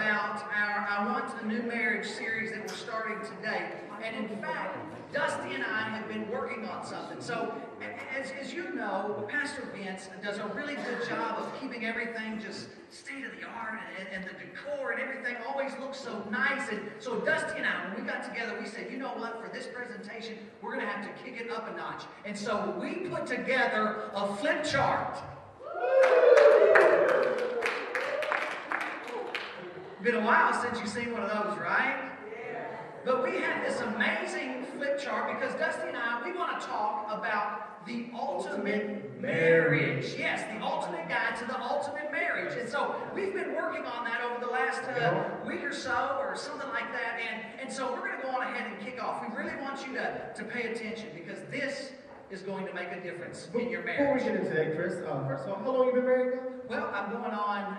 about our I Want a New Marriage series that we're starting today. And in fact, Dusty and I have been working on something. So, as you know, Pastor Vince does a really good job of keeping everything just state of the art, and the decor and everything always looks so nice. And so Dusty and I, when we got together, we said, you know what, for this presentation, we're going to have to kick it up a notch. And so we put together a flip chart. Been a while since you've seen one of those, right? But we have this amazing flip chart because Dusty and I, we want to talk about the ultimate marriage. Yes, the ultimate guide to the ultimate marriage. And so we've been working on that over the last week or so, or something like that. And so we're going to go on ahead and kick off. We really want you to pay attention because this is going to make a difference in your marriage. Before we get into that, Chris, first of all, how long have you been married now? Well, I'm going on,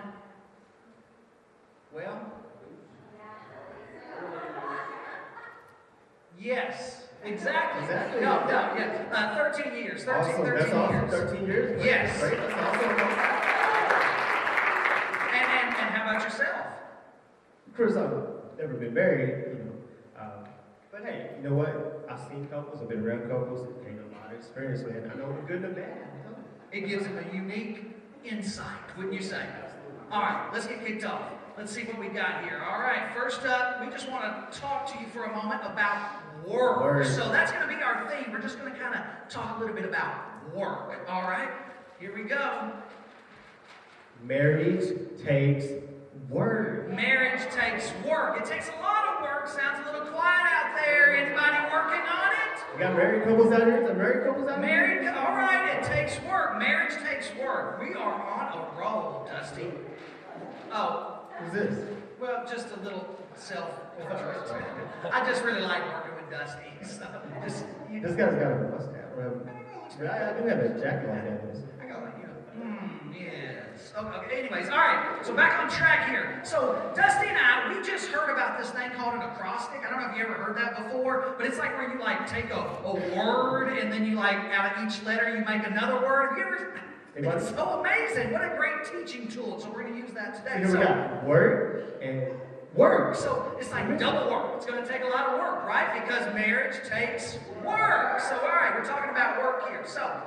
yes, exactly. No, yeah. 13 years. 13 awesome. 13 That's awesome. years. 13 years? Yes. Great. That's awesome. And how about yourself? Chris, I've never been married, but hey, you know what? I've seen couples, I've been around couples, and gained a lot of experience, man. I know the good and the bad. It gives them a unique insight, wouldn't you say? All right, let's get kicked off. Let's see what we got here. All right, first up, we just want to talk to you for a moment about work. So that's going to be our theme. We're just going to kind of talk a little bit about work. All right, here we go. Marriage takes work. Marriage takes work. It takes a lot of work. Sounds a little quiet out there. Anybody working on it? We got married couples out here? Married couples out here? All right, it takes work. Marriage takes work. We are on a roll, Dusty. Oh. Who's this? Well, just a little self-portrait. I just really like working with Dusty. So this guy's got a mustache. I do have a jacket like that. I got like, yes. Okay, anyways, all right. So back on track here. So Dusty and I, we just heard about this thing called an acrostic. I don't know if you ever heard that before, but it's like where you like take a word and then you like out of each letter you make another word. Have you ever? It's so amazing. What a great teaching tool. So we're going to use that today. So we got work and work. So it's like double work. It's going to take a lot of work, right? Because marriage takes work. So, all right, we're talking about work here. So,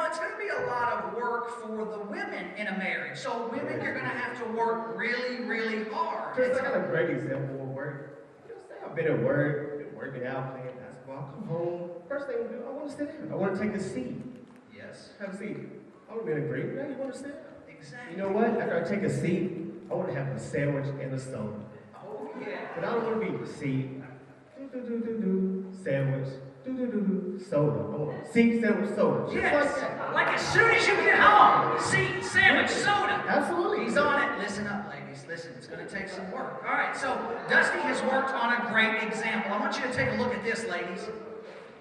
it's going to be a lot of work for the women in a marriage. So, women, you're going to have to work really, really hard. Chris, I got a great example of work. Say I've been at work, been working out, playing basketball. I come home. First thing I do, I want to sit down. I want to take a seat. Yes. Have a seat. I would have been great. Now you want to sit down. Exactly. You know what? After I take a seat, I want to have a sandwich and a soda. Oh, yeah. But I don't want to be seat, sandwich, soda. I want seat, sandwich, soda. Just yes. like that. Like as soon as you get home, seat, sandwich, soda. Absolutely. He's on it. Listen up, ladies. Listen, it's going to take some work. All right, so Dusty has worked on a great example. I want you to take a look at this, ladies.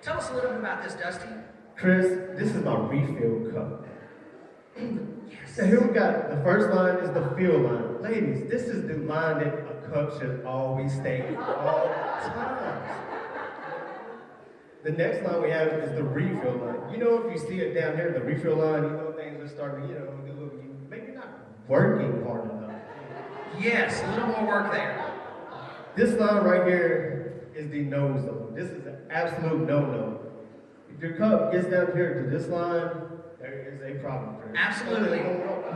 Tell us a little bit about this, Dusty. Chris, this is my refill cup. Yes. So here we got, the first line is the fill line. Ladies, this is the line that a cup should always stay all times. The next line we have is the refill line. You know, if you see it down here, the refill line, you know things are starting to, maybe not working hard enough. Yes, a little more work there. This line right here is the no zone. This is an absolute no-no. If your cup gets down here to this line, there is a problem. Absolutely.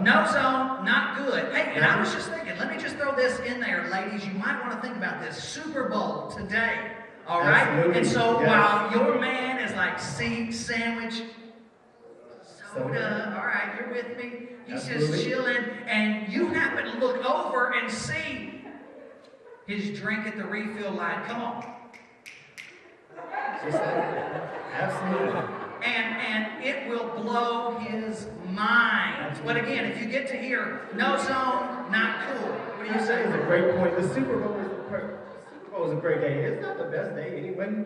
No zone, not good. Hey, and I was just thinking, let me just throw this in there, ladies. You might want to think about this. Super Bowl today. All right? Absolutely. And so yes. while your man is like seat, sandwich, soda, all right, you're with me. He's just chilling, and you happen to look over and see his drink at the refill line. Come on. Just like that. Absolutely. And it will blow his mind. But again, if you get to here, no zone, not cool. What do you say? It's a great point. The Super Bowl is a great day. It's not the best day anyway.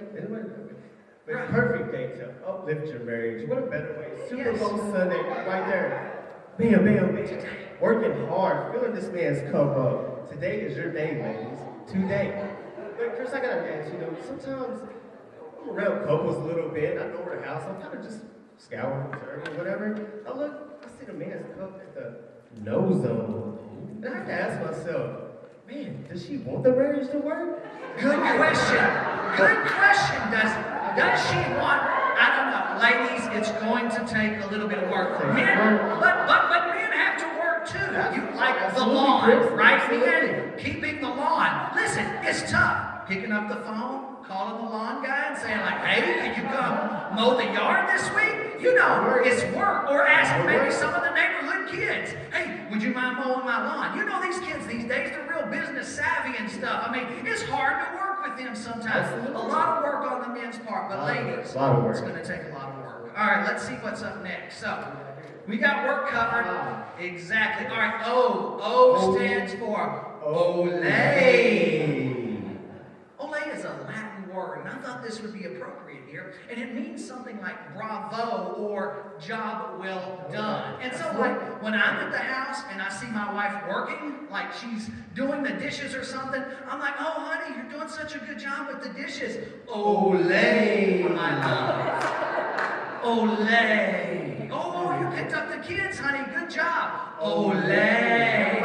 But it's a perfect day to uplift your marriage. What a better way. Super Bowl Sunday, right there. Bam, bam, bam. Working hard, filling this man's cup up. Today is your day, ladies. Today. But Chris, I gotta ask, sometimes I'm around couples a little bit. I go over the house. I'm kind of just scouring, observing, whatever. I see the man's cup at the no zone. And I have to ask myself, man, does she want the marriage to work? Good question. Good question. Does she want? I don't know, ladies. It's going to take a little bit of work. Men, but men have to work too. You like the lawn, right? Men keeping the lawn. Listen, it's tough. Picking up the phone, calling the lawn guy, and saying like, "Hey, can you come mow the yard this week?" You know, it's work. Or asking maybe some of the neighborhood kids, "Hey, would you mind mowing my lawn?" You know, these kids these days, they're real business savvy and stuff. I mean, it's hard to work with them sometimes. A lot of work on the men's part, but ladies, it's going to take a lot of work. All right, let's see what's up next. So, we got work covered. Exactly. All right, O stands for Olay. Olay is a Latin word, and I thought this would be appropriate here. And it means something like bravo or job well done. And so, like, when I'm at the house and I see my wife working, like she's doing the dishes or something, I'm like, "Oh, honey, you're doing such a good job with the dishes." Olay, my love. Olay. Oh, you picked up the kids, honey. Good job. Olay.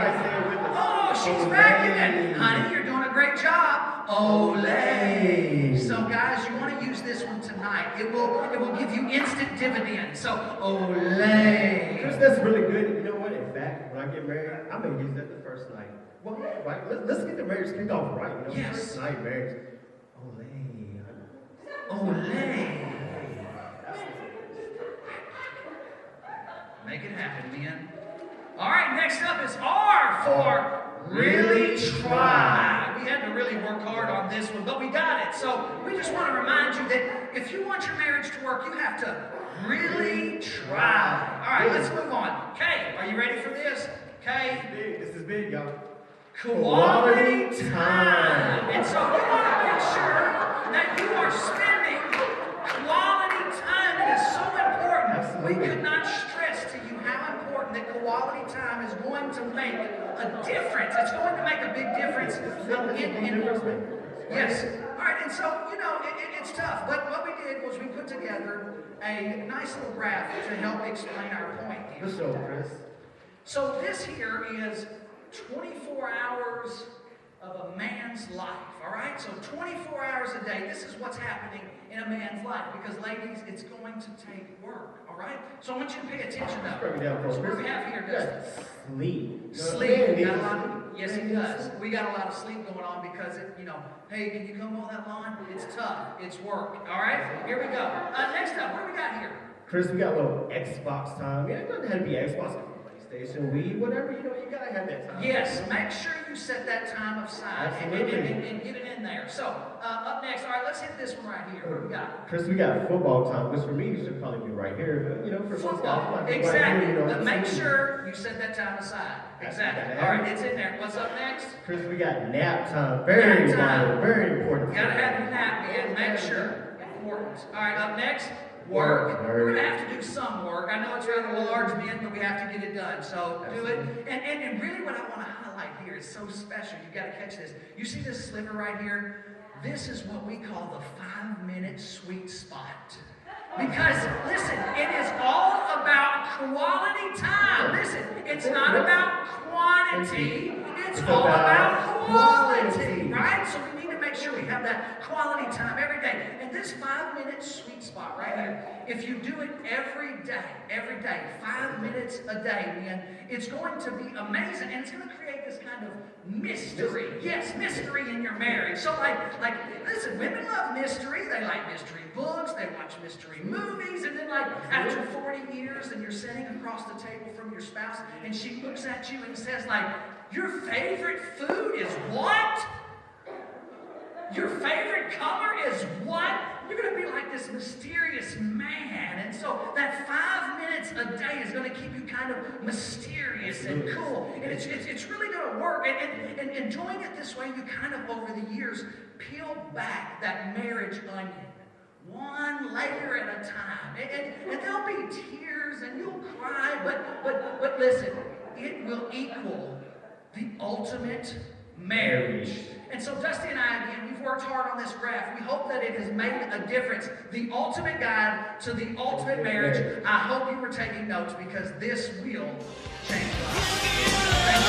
Oh, she's vacuuming. Honey, you're doing a great job. Olay. So guys, you want to use this one tonight. It will give you instant dividends. So olay. Chris, that's really good. You know what? In fact, when I get married, I'm gonna use that the first night. Well, right? Let's get the marriage kicked off right. You know, yes. First night marriage. Olay. Olay. Make it happen, men. All right, next up is R for really try. We had to really work hard on this one, but we got it. So we just want to remind you that if you want your marriage to work, you have to really try. All right, let's move on. K, are you ready for this? K. This is big, y'all. Quality time. And so you want to make sure that you are spending quality time. It is so important. Absolutely. We could not stress to you how important that quality time is going to make a difference. It's going to make a big difference Yes. All right, and so, you know, it's tough. But what we did was we put together a nice little graph to help explain our point here. Let's show, Chris. So this here is 24 hours of a man's life, all right? So 24 hours a day, this is what's happening in a man's life. Because, ladies, it's going to take work, all right? So I want you to pay attention, though. Break it down, So what do we have here, Dustin? Sleep. Sleep. We got a lot of, yes, he does. We got a lot of sleep going on because, you know, hey, can you come mow that lawn? It's tough. It's work, all right? Here we go. Next up, what do we got here? Chris, we got a little Xbox time. Yeah, it doesn't have to be Xbox. PlayStation, Wii, whatever, you know, you gotta have that time. Yes, make sure you set that time aside and get it in there. So, up next, all right, let's hit this one right here. What do we got? Chris, we got football time, which for me should probably be right here, but you know, for football, exactly. Right here, you know, but make sure you set that time aside. Exactly. All right, it's in there. What's up next? Chris, we got nap time. Very vital, very important. You gotta have your nap, man. Make sure. Important. All right, up next. Work. We're going to have to do some work. I know it's rather large, men, but we have to get it done. So do it. And really what I want to highlight here is so special. You've got to catch this. You see this sliver right here? This is what we call the 5-minute sweet spot. Because, listen, it is all about quality time. Listen, it's not about quantity. It's all about quality, right? So we need to make sure we have that quality time every day. And this 5-minute sweet spot right here, if you do it every day, 5 minutes a day, man, it's going to be amazing. And it's going to create this kind of mystery. Yes, mystery in your marriage. So like, listen, women love mystery. They like mystery books. They watch mystery movies. And then like after 40 years and you're sitting across the table from your spouse and she looks at you and says like, your favorite food is what? Your favorite color is what? You're going to be like this mysterious man. And so that 5 minutes a day is going to keep you kind of mysterious and cool. And it's really going to work. And doing it this way, you kind of, over the years, peel back that marriage onion. One layer at a time. And there'll be tears and you'll cry. But listen, it will equal the ultimate marriage. And so Dusty and I, again, we've worked hard on this graph. We hope that it has made a difference. The ultimate guide to the ultimate marriage. I hope you were taking notes because this will change lives.